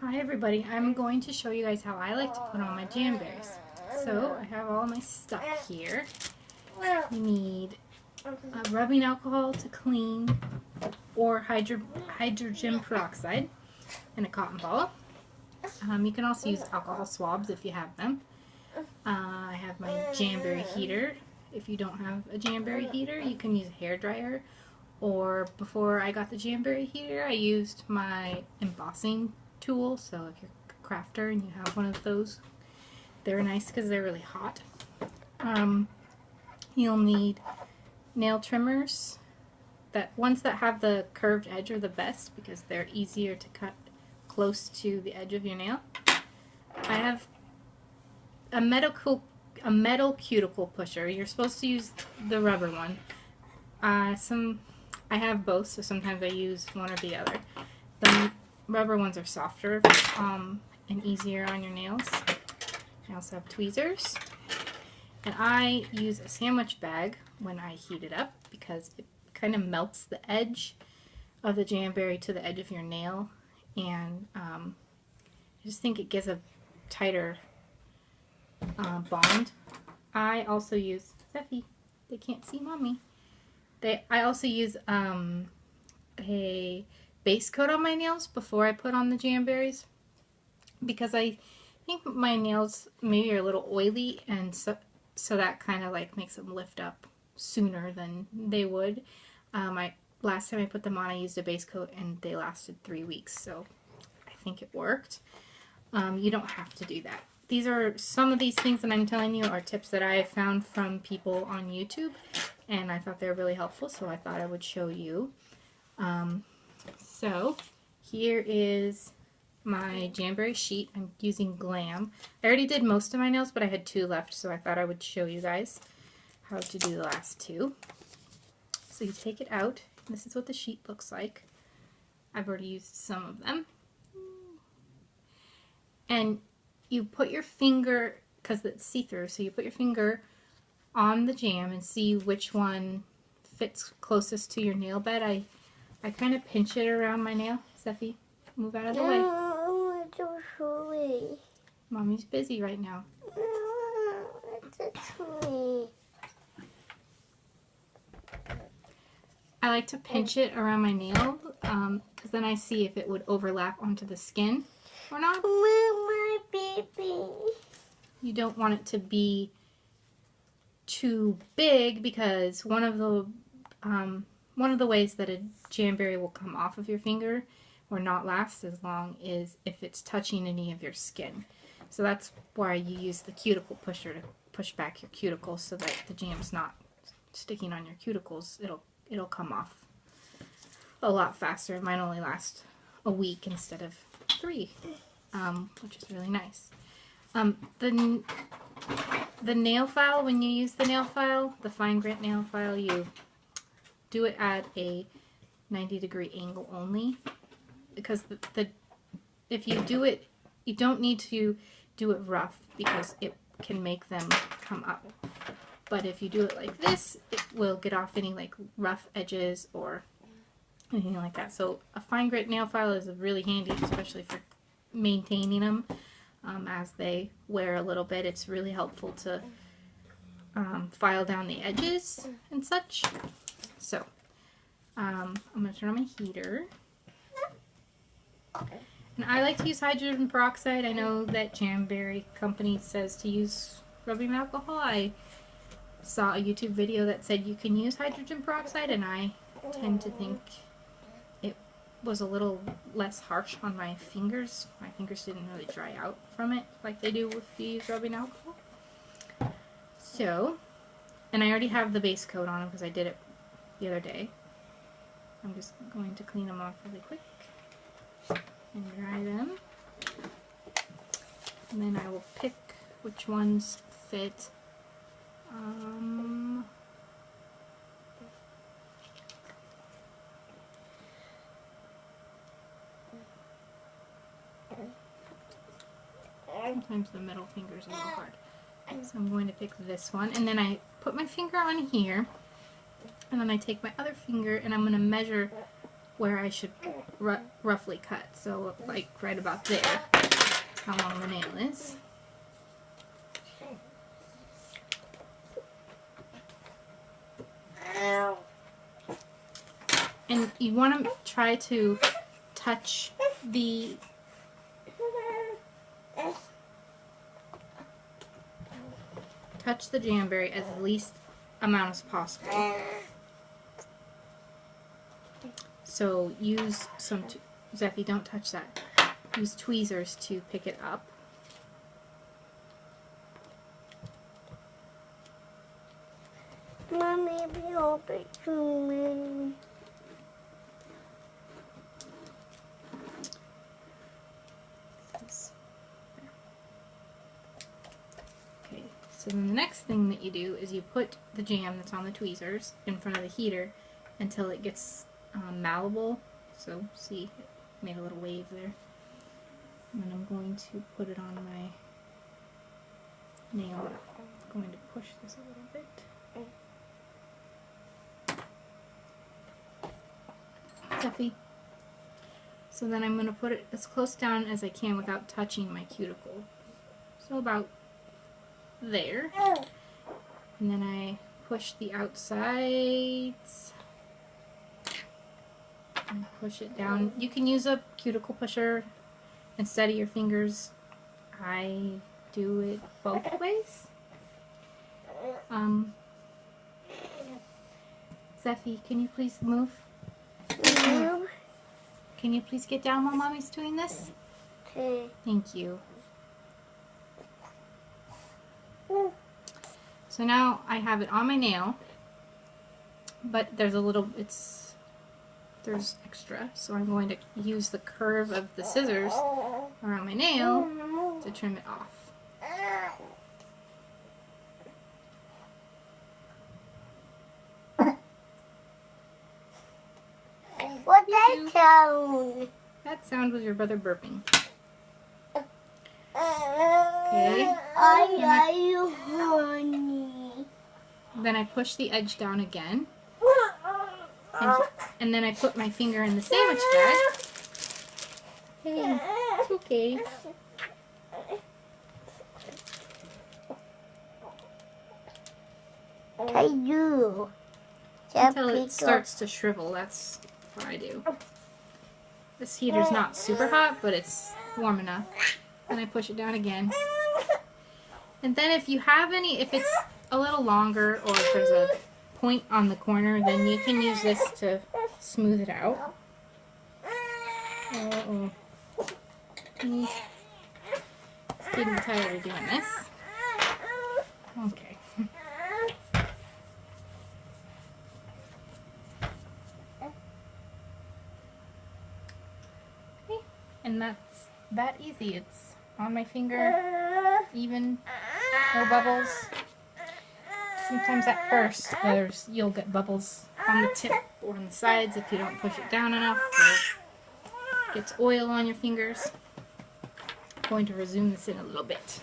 Hi everybody, I'm going to show you guys how I like to put on my jamberries. So I have all my stuff here. You need rubbing alcohol to clean, or hydrogen peroxide, and a cotton ball. You can also use alcohol swabs if you have them. I have my jamberry heater. If you don't have a jamberry heater, you can use a hairdryer. Or before I got the jamberry heater, I used my embossing tool. So if you're a crafter and you have one of those, they're nice because they're really hot. You'll need nail trimmers. Ones that have the curved edge are the best because they're easier to cut close to the edge of your nail. I have a metal cuticle pusher. You're supposed to use the rubber one. I have both, so sometimes I use one or the other. The rubber ones are softer and easier on your nails. I also have tweezers. And I use a sandwich bag when I heat it up because it kind of melts the edge of the jamberry to the edge of your nail. And I just think it gives a tighter bond. I also use, Steffi, they can't see mommy. I also use a base coat on my nails before I put on the jamberries because I think my nails maybe are a little oily, and so that kind of like makes them lift up sooner than they would. Last time I put them on, I used a base coat and they lasted 3 weeks, so I think it worked. You don't have to do that. Some of these things that I'm telling you are tips that I found from people on YouTube, and I thought they were really helpful, so I thought I would show you. So here is my jamberry sheet. I'm using Glam. I already did most of my nails, but I had 2 left, so I thought I would show you guys how to do the last 2. So you take it out. This is what the sheet looks like. I've already used some of them. And you put your finger, because it's see-through, so you put your finger on the jam and see which one fits closest to your nail bed. I kind of pinch it around my nail. Steffi, move out of the way. No, it's okay. Mommy's busy right now. No, it's me. I like to pinch it around my nail because then I see if it would overlap onto the skin or not. My baby. You don't want it to be too big because one of the ways that a jamberry will come off of your finger or not last as long is if it's touching any of your skin. So that's why you use the cuticle pusher to push back your cuticles so that the jam's not sticking on your cuticles. It'll come off a lot faster. It might only last a week instead of 3, which is really nice. The nail file, when you use the nail file, the fine grit nail file, you do it at a 90-degree angle only, because if you do it, you don't need to do it rough because it can make them come up. But if you do it like this, it will get off any like rough edges or anything like that. So a fine grit nail file is really handy, especially for maintaining them as they wear a little bit. It's really helpful to file down the edges and such. So I'm going to turn on my heater. And I like to use hydrogen peroxide. I know that Jamberry company says to use rubbing alcohol. I saw a YouTube video that said you can use hydrogen peroxide, and I tend to think it was a little less harsh on my fingers. My fingers didn't really dry out from it like they do if you use rubbing alcohol. So, and I already have the base coat on them because I did it the other day. I'm just going to clean them off really quick and dry them. And then I will pick which ones fit. Sometimes the middle finger is a little hard. So I'm going to pick this one, and then I put my finger on here, and then I take my other finger and I'm going to measure where I should roughly cut. So like right about there, how long the nail is. And you want to try to touch the jamberry as least amount as possible. So use some, Zeffy, don't touch that. Use tweezers to pick it up. Mom, maybe I'll be too many. Okay, so then the next thing that you do is you put the jam that's on the tweezers in front of the heater until it gets malleable. So see, it made a little wave there. And then I'm going to put it on my nail. I'm going to push this a little bit. Zeffy. So then I'm going to put it as close down as I can without touching my cuticle. So about there. And then I push the outsides. And push it down. You can use a cuticle pusher and steady your fingers. I do it both ways. Zeffy, can you please move? Can you please get down while Mommy's doing this? Okay. Thank you. So now I have it on my nail, but there's a little, there's extra, so I'm going to use the curve of the scissors around my nail to trim it off. What's that sound? That sound was your brother burping. Okay. Honey. Then I push the edge down again. And then I put my finger in the sandwich bag. Hey, it's okay. I do. Until it starts to shrivel. That's what I do. This heater's not super hot, but it's warm enough. Then I push it down again. And then if you have any, if it's a little longer or if there's a point on the corner, then you can use this to smooth it out. Uh-oh. Getting tired of doing this. Okay. And that's that easy. It's on my finger, even, no bubbles. Sometimes at first you'll get bubbles on the tip or on the sides if you don't push it down enough, or it gets oil on your fingers. I'm going to resume this in a little bit.